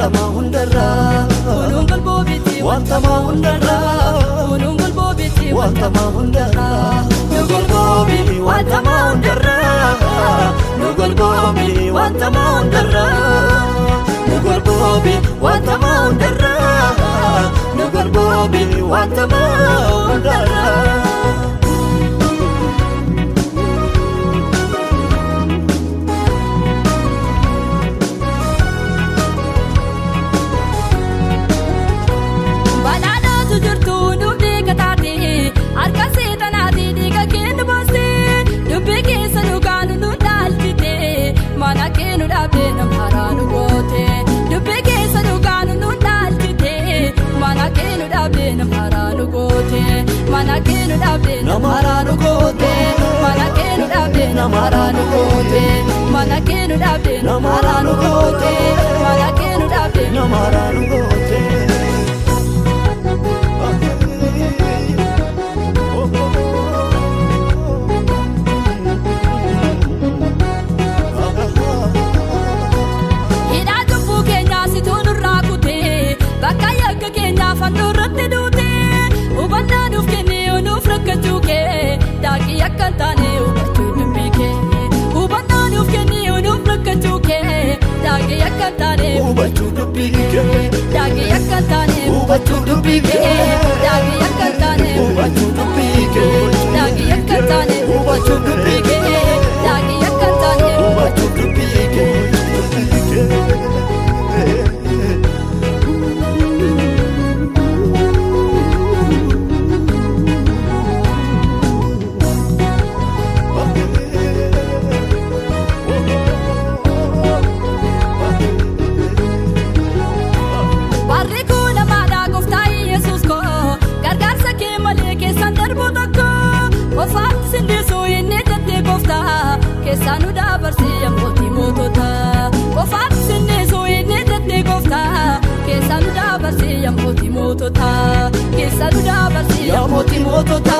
وانتما هندرا ونوم بالبوبيتي وانتما هندرا ونوم بالبوبيتي وانتما هندرا نقول بوبي وانتما هندرا نقول بوبي وانتما هندرا نقول بوبي وانتما هندرا نقول بوبي وانتما هندرا Manakenu dabde namaranu kote manakenu dabde namaranu kote manakenu dabde namaranu kote manakenu dabde namaranu kote Ida jumbu kenya situnu rakute bakaya kenya fandurate dute ubanda dufkeni onufrakachuke dagi yakantane ubachudubike ubanda dufkeni onufrakachuke dagi yakantane ubachudubike dagi yakantane ubachudubike dagi yakantane ubachudubike dagi yakantane ubachudubike dagi yakantane ubachudubike Kesanu dabarsi yamoti motota Kofat sinne so ine tete kofta Kesanu dabarsi yamoti motota Kesanu dabarsi yamoti motota